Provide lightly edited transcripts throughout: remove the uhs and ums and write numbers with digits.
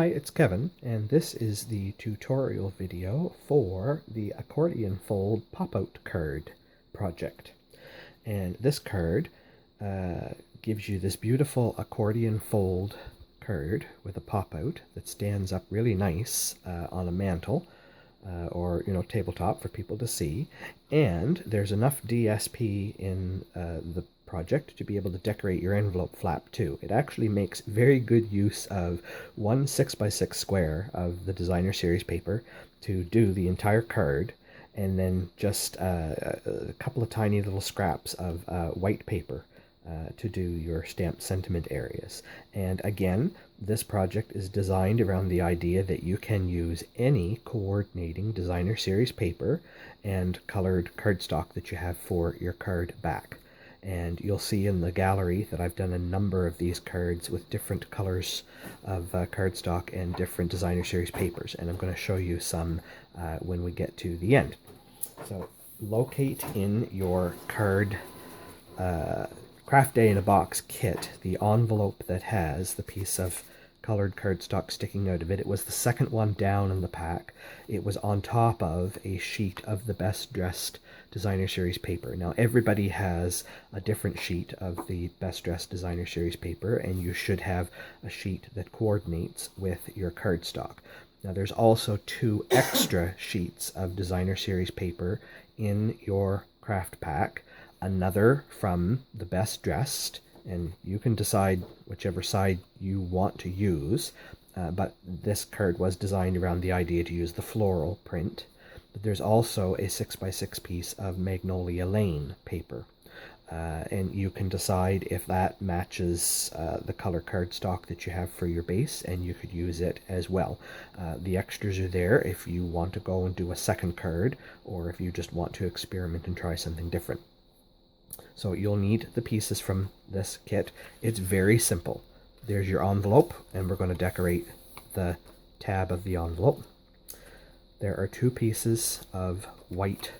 Hi, it's Kevin, and this is the tutorial video for the Accordion Fold Pop-Out card project. And this card gives you this beautiful accordion fold card with a pop-out that stands up really nice on a mantle or tabletop for people to see. And there's enough DSP in the project to be able to decorate your envelope flap too. It actually makes very good use of one 6x6 square of the designer series paper to do the entire card, and then just a couple of tiny little scraps of white paper to do your stamped sentiment areas. And again, this project is designed around the idea that you can use any coordinating designer series paper and colored cardstock that you have for your card back. And you'll see in the gallery that I've done a number of these cards with different colors of cardstock and different designer series papers, and I'm going to show you some when we get to the end. So locate in your card Craft Day in a Box kit the envelope that has the piece of colored cardstock sticking out of it. It was the second one down in the pack. It was on top of a sheet of the Best Dressed Designer Series paper. Now everybody has a different sheet of the Best Dressed Designer Series paper, and you should have a sheet that coordinates with your cardstock. Now there's also 2 extra sheets of Designer Series paper in your craft pack, another from the Best Dressed, and you can decide whichever side you want to use, but this card was designed around the idea to use the floral print. But there's also a 6x6 piece of Magnolia Lane paper, and you can decide if that matches the color cardstock that you have for your base, and you could use it as well. The extras are there if you want to go and do a second card, or if you just want to experiment and try something different. So you'll need the pieces from this kit. It's very simple. There's your envelope, and we're going to decorate the tab of the envelope. There are 2 pieces of white,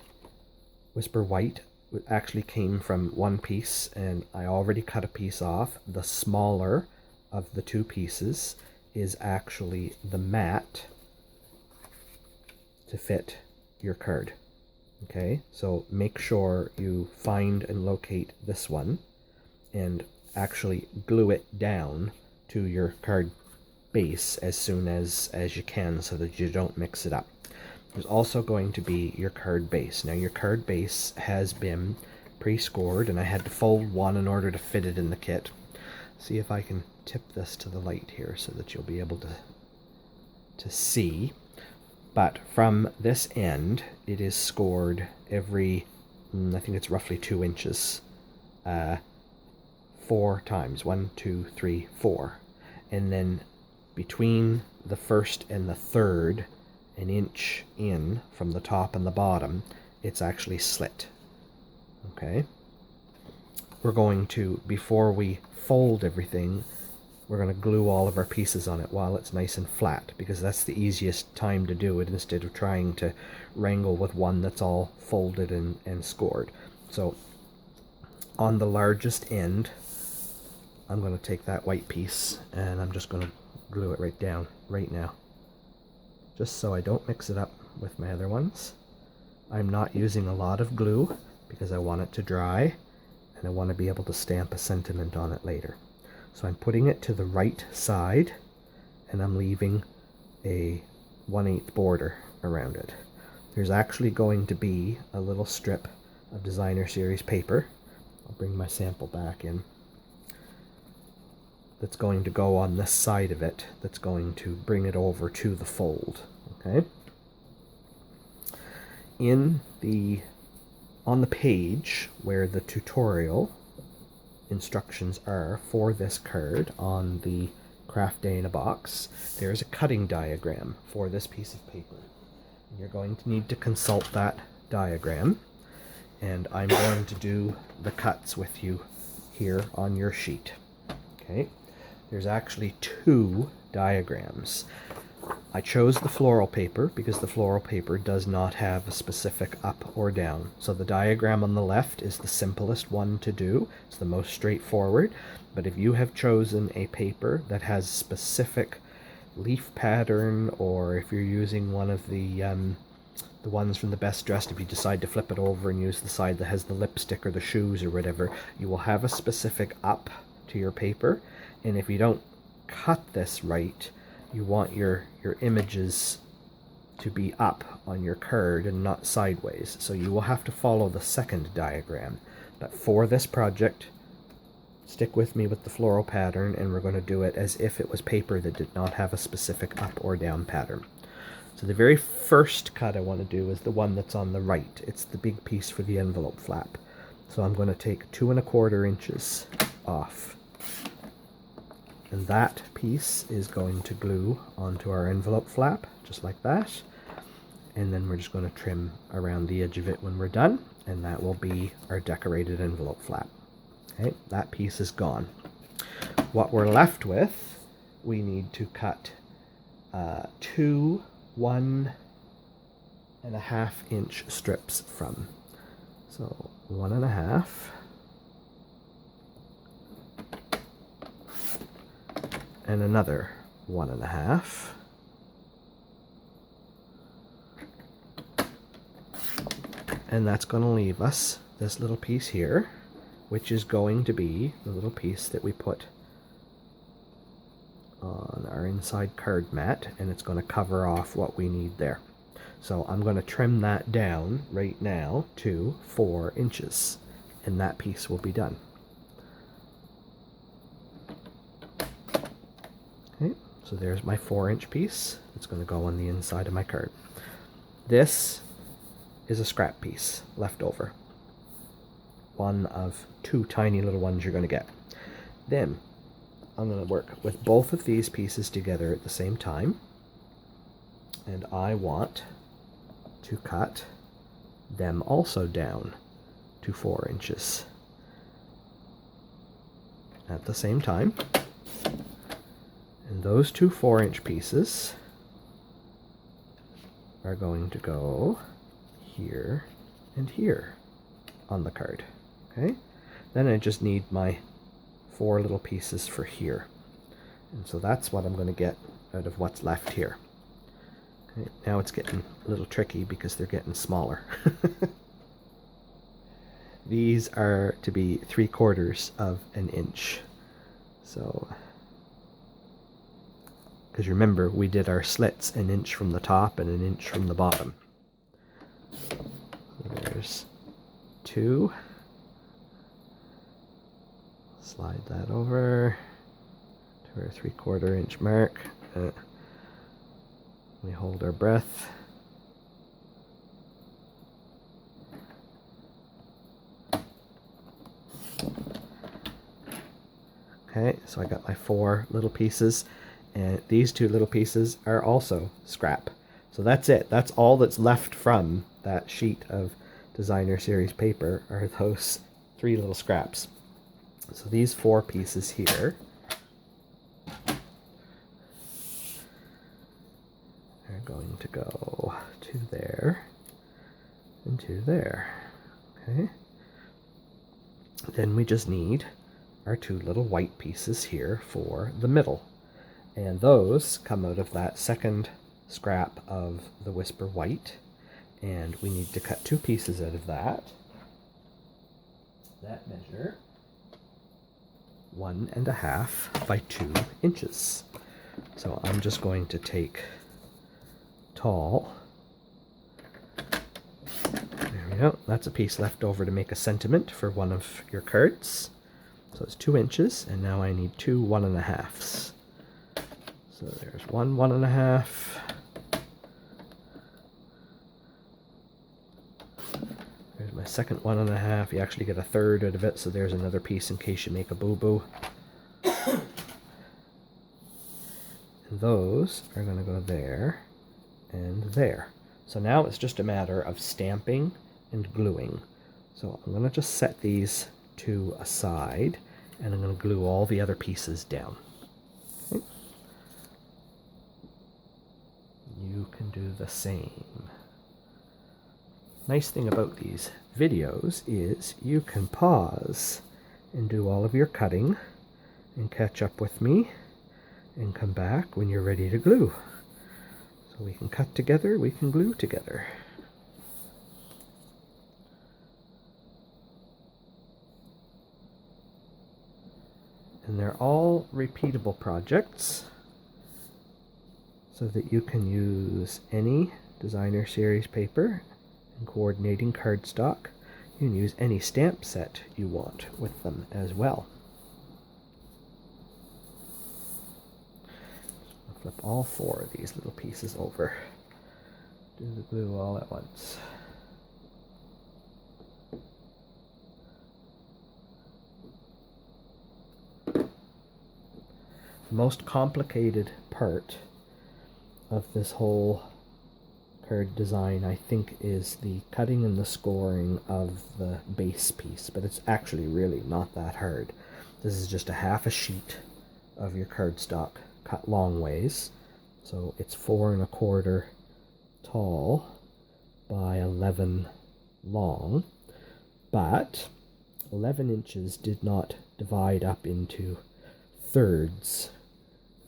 Whisper White. It actually came from one piece, and I already cut a piece off. The smaller of the 2 pieces is actually the mat to fit your card. Okay, so make sure you find and locate this one and actually glue it down to your card base as soon as you can, so that you don't mix it up. There's also going to be your card base. Now your card base has been pre-scored, and I had to fold one in order to fit it in the kit. See if I can tip this to the light here so that you'll be able to see. But from this end, it is scored every, I think it's roughly 2 inches, 4 times. 1, 2, 3, 4. And then between the first and the third, an inch in from the top and the bottom, it's actually slit. Okay? We're going to, before we fold everything, we're going to glue all of our pieces on it while it's nice and flat, because that's the easiest time to do it, instead of trying to wrangle with one that's all folded and scored. So on the largest end, I'm going to take that white piece and I'm just going to glue it right down right now, just so I don't mix it up with my other ones. I'm not using a lot of glue because I want it to dry, and I want to be able to stamp a sentiment on it later. So I'm putting it to the right side, and I'm leaving a 1/8 border around it. There's actually going to be a little strip of designer series paper. I'll bring my sample back in. That's going to go on this side of it, that's going to bring it over to the fold. Okay? On the page where the tutorial instructions are for this card on the Craft Day in a Box, there's a cutting diagram for this piece of paper. You're going to need to consult that diagram, and I'm going to do the cuts with you here on your sheet. Okay, there's actually 2 diagrams. I chose the floral paper because the floral paper does not have a specific up or down. So the diagram on the left is the simplest one to do. It's the most straightforward. But if you have chosen a paper that has specific leaf pattern, or if you're using one of the ones from the Best Dressed, if you decide to flip it over and use the side that has the lipstick or the shoes or whatever, you will have a specific up to your paper. And if you don't cut this right, you want your images to be up on your card and not sideways. So you will have to follow the second diagram. But for this project, stick with me with the floral pattern, and we're going to do it as if it was paper that did not have a specific up or down pattern. So the very first cut I want to do is the one that's on the right. It's the big piece for the envelope flap. So I'm going to take 2 1/4 inches off. And that piece is going to glue onto our envelope flap, just like that. And then we're just going to trim around the edge of it when we're done, and that will be our decorated envelope flap. Okay, that piece is gone. What we're left with, we need to cut 2 1.5 inch strips from. So 1.5, and another 1.5, and that's going to leave us this little piece here, which is going to be the little piece that we put on our inside card mat, and it's going to cover off what we need there. So I'm going to trim that down right now to 4 inches, and that piece will be done. Okay, so there's my 4-inch piece. It's going to go on the inside of my card. This is a scrap piece left over. One of 2 tiny little ones you're going to get. Then I'm going to work with both of these pieces together at the same time, and I want to cut them also down to 4 inches at the same time. And those 2 4-inch pieces are going to go here and here on the card. Okay, then I just need my 4 little pieces for here, and so that's what I'm going to get out of what's left here. Okay, now it's getting a little tricky because they're getting smaller. These are to be 3/4 of an inch. So, because remember, we did our slits 1 inch from the top and 1 inch from the bottom. So there's 2. Slide that over to our 3/4 inch mark. We hold our breath. Okay, so I got my 4 little pieces, and these 2 little pieces are also scrap. So that's it. That's all that's left from that sheet of Designer Series paper are those 3 little scraps. So these 4 pieces here are going to go to there and to there. Okay. Then we just need our 2 little white pieces here for the middle. And those come out of that second scrap of the Whisper White. And we need to cut 2 pieces out of that. That measure 1.5 by 2 inches. So I'm just going to take tall. There we go. That's a piece left over to make a sentiment for one of your cards. So it's 2 inches, and now I need 2 1.5s. So there's 1 1.5. There's my second 1.5. You actually get a third out of it, so there's another piece in case you make a boo-boo. And those are going to go there and there. So now it's just a matter of stamping and gluing. So I'm going to just set these 2 aside, and I'm going to glue all the other pieces down. Okay. You can do the same. Nice thing about these videos is you can pause and do all of your cutting and catch up with me and come back when you're ready to glue. So we can cut together, we can glue together. And they're all repeatable projects so that you can use any designer series paper and coordinating cardstock. You can use any stamp set you want with them as well. I'll flip all 4 of these little pieces over. Do the glue all at once. The most complicated part of this whole card design, I think, is the cutting and the scoring of the base piece, but it's actually really not that hard. This is just a half a sheet of your cardstock cut long ways, so it's 4 1/4 tall by 11 long, but 11 inches did not divide up into thirds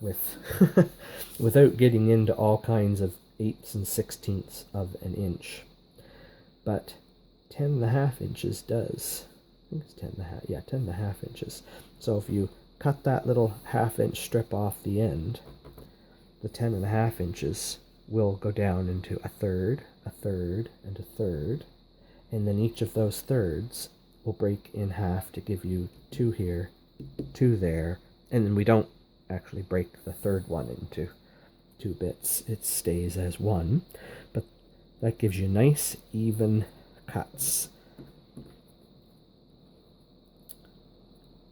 with without getting into all kinds of 1/8 and 1/16 of an inch, but 10 1/2 inches does. I think it's 10 1/2, yeah, 10 1/2 inches. So if you cut that little 1/2 inch strip off the end, the 10 1/2 inches will go down into a third, and a third, and then each of those thirds will break in half to give you 2 here, 2 there, and then we don't actually break the third one into 2 bits. It stays as 1, but that gives you nice even cuts.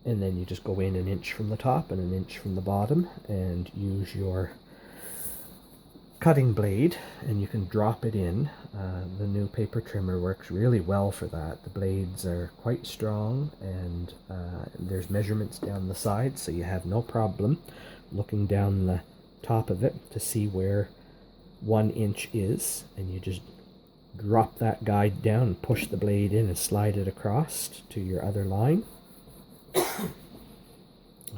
And then you just go in 1 inch from the top and 1 inch from the bottom and use your cutting blade, and you can drop it in. The new paper trimmer works really well for that. The blades are quite strong, and there's measurements down the side, so you have no problem looking down the top of it to see where 1 inch is, and you just drop that guide down and push the blade in and slide it across to your other line.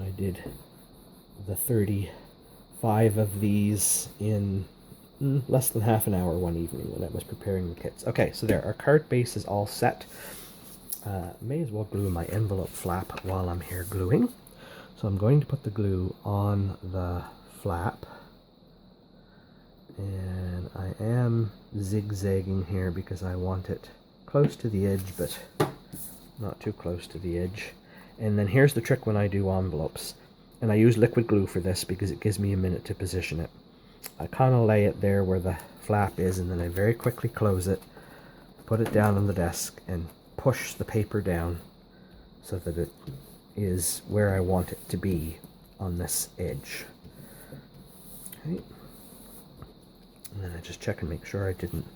I did the 35 of these in less than half an hour one evening when I was preparing the kits. Okay, so there, our card base is all set. May as well glue my envelope flap while I'm here gluing. So I'm going to put the glue on the flap, and I am zigzagging here because I want it close to the edge, but not too close to the edge. And then here's the trick when I do envelopes, and I use liquid glue for this because it gives me a minute to position it. I kind of lay it there where the flap is, and then I very quickly close it, put it down on the desk, and push the paper down so that it is where I want it to be on this edge. Okay. And then I just check and make sure I didn't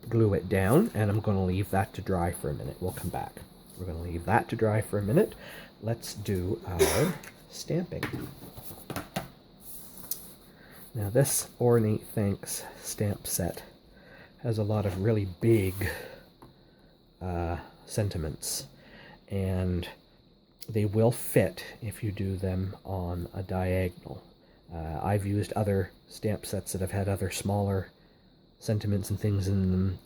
glue it down, and I'm going to leave that to dry for a minute. We'll come back. We're going to leave that to dry for a minute. Let's do our stamping. Now this Ornate Thanks stamp set has a lot of really big sentiments, and they will fit if you do them on a diagonal. I've used other stamp sets that have had other smaller sentiments and things in them,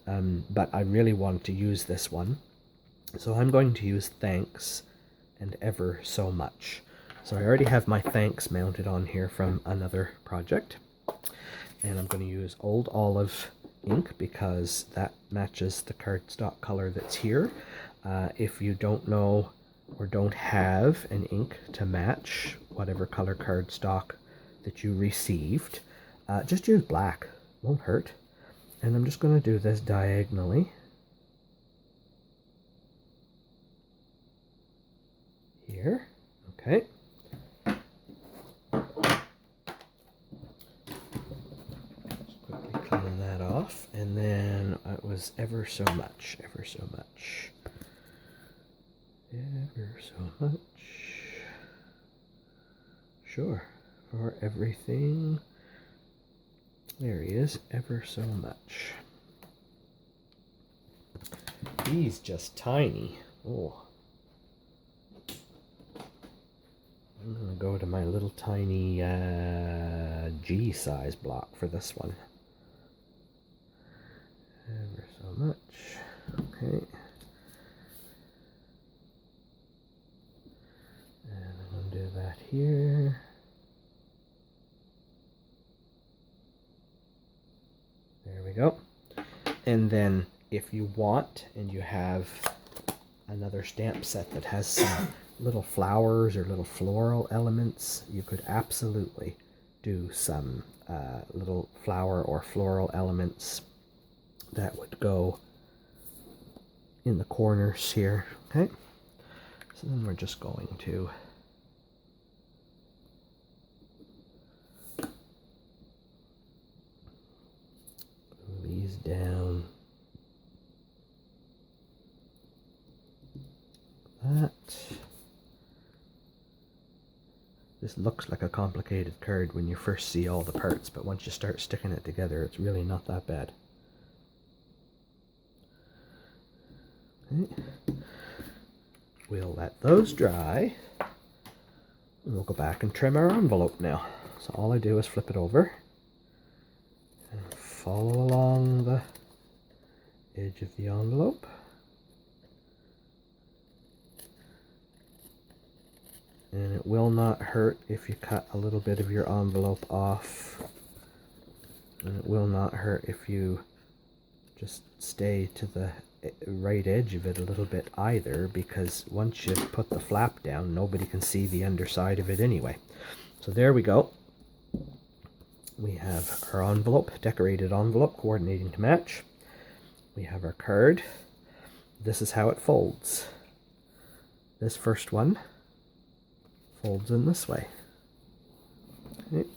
but I really want to use this one. So I'm going to use thanks and ever so much. So I already have my thanks mounted on here from another project. And I'm going to use Old Olive ink because that matches the cardstock color that's here. If you don't know or don't have an ink to match whatever color cardstock that you received, just use black. Won't hurt. And I'm just going to do this diagonally. Here. Okay. Just quickly clean that off. And then it was ever so much, ever so much. Ever so much. Sure. For everything. There he is. Ever so much. He's just tiny. Oh. I'm going to go to my little tiny G size block for this one. Ever so much. Okay. And I'm going to do that here. There we go. And then if you want, and you have another stamp set that has some little flowers or little floral elements, you could absolutely do some little flower or floral elements that would go in the corners here. Okay, so then we're just going to glue these down like that. This looks like a complicated card when you first see all the parts, but once you start sticking it together, it's really not that bad. Okay. We'll let those dry, and we'll go back and trim our envelope now. So all I do is flip it over and follow along the edge of the envelope. And it will not hurt if you cut a little bit of your envelope off. And it will not hurt if you just stay to the right edge of it a little bit either, because once you put the flap down, nobody can see the underside of it anyway. So there we go. We have our envelope, decorated envelope, coordinating to match. We have our card. This is how it folds. This first one folds in this way. Okay.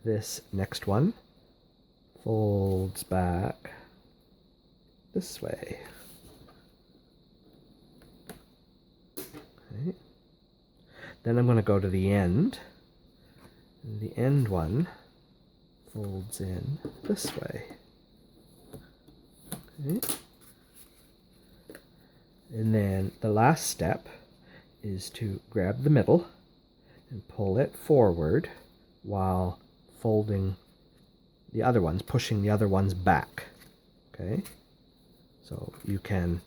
This next one folds back this way. Okay. Then I'm going to go to the end, and the end one folds in this way. Okay. And then the last step is to grab the middle and pull it forward while folding the other ones, pushing the other ones back. Okay, so you can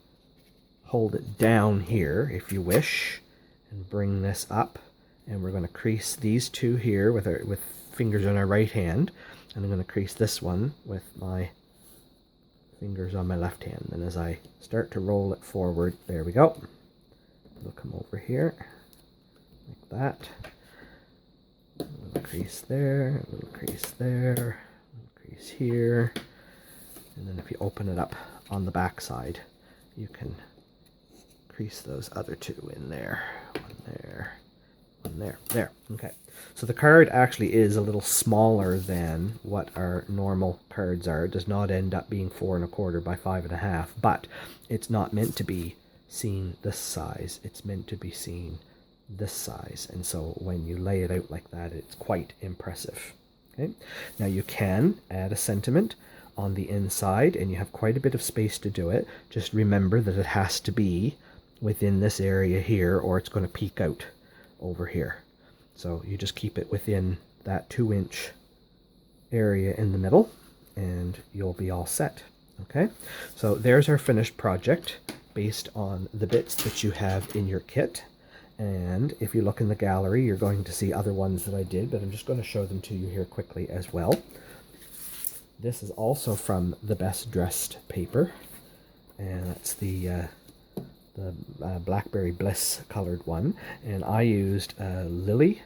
hold it down here if you wish and bring this up, and we're going to crease these two here with fingers on our right hand, and I'm going to crease this one with my fingers on my left hand. And as I start to roll it forward, there we go. It'll come over here like that. A little crease there, a little crease there, a little crease here. And then if you open it up on the back side, you can crease those other two in there. One there, one there, there. Okay. So the card actually is a little smaller than what our normal cards are. It does not end up being 4 1/4 by 5 1/2, but it's not meant to be seen this size. It's meant to be seen this size. And so when you lay it out like that, it's quite impressive. Okay. Now you can add a sentiment on the inside, and you have quite a bit of space to do it. Just remember that it has to be within this area here, or it's going to peek out over here. So you just keep it within that 2-inch area in the middle, and you'll be all set. Okay, so there's our finished project based on the bits that you have in your kit. And if you look in the gallery, you're going to see other ones that I did, but I'm just going to show them to you here quickly as well. This is also from the Best Dressed paper, and that's the Blackberry Bliss colored one. And I used a Lily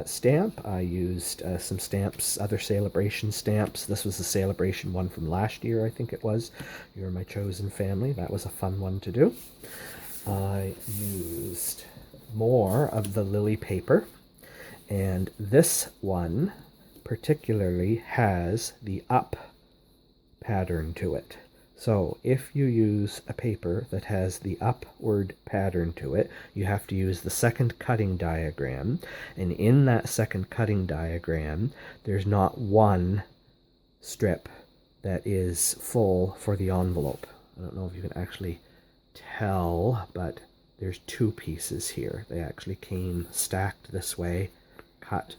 stamp. I used some stamps, other Celebration stamps. This was the Celebration one from last year, I think it was. You're My Chosen Family. That was a fun one to do. I used more of the Lily paper, and this one particularly has the up pattern to it. So if you use a paper that has the upward pattern to it, you have to use the second cutting diagram, and in that second cutting diagram there's not one strip that is full for the envelope. I don't know if you can actually tell, but there's two pieces here. They actually came stacked this way, cut.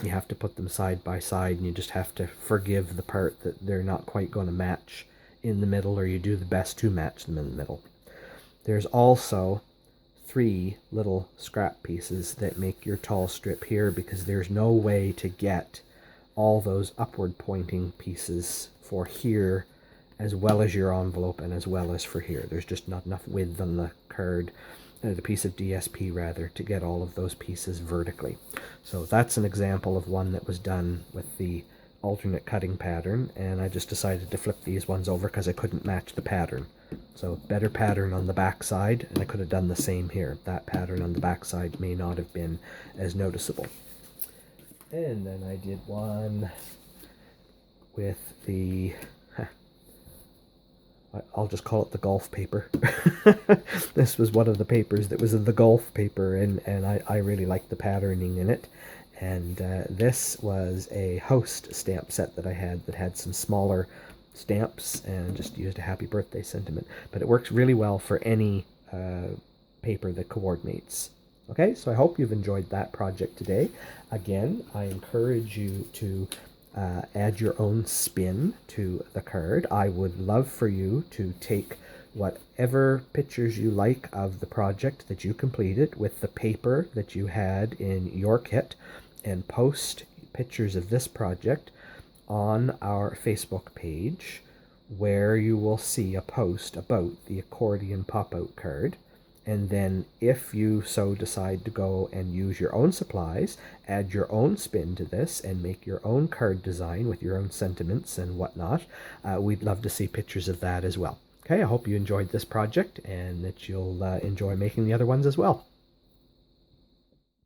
You have to put them side by side, and you just have to forgive the part that they're not quite going to match in the middle, or you do the best to match them in the middle. There's also 3 little scrap pieces that make your tall strip here, because there's no way to get all those upward pointing pieces for here as well as your envelope and as well as for here. There's just not enough width on the card, the piece of DSP rather, to get all of those pieces vertically. So that's an example of one that was done with the alternate cutting pattern, and I just decided to flip these ones over because I couldn't match the pattern. So better pattern on the back side, and I could have done the same here. That pattern on the back side may not have been as noticeable. And then I did one with the, I'll just call it the golf paper. This was one of the papers that was in the golf paper, and I really liked the patterning in it. And this was a host stamp set that I had that had some smaller stamps, and just used a happy birthday sentiment. But it works really well for any paper that coordinates. Okay, so I hope you've enjoyed that project today. Again, I encourage you to add your own spin to the card. I would love for you to take whatever pictures you like of the project that you completed with the paper that you had in your kit, and post pictures of this project on our Facebook page, where you will see a post about the accordion pop-out card. And then if you so decide to go and use your own supplies, add your own spin to this and make your own card design with your own sentiments and whatnot, we'd love to see pictures of that as well. Okay, I hope you enjoyed this project and that you'll enjoy making the other ones as well.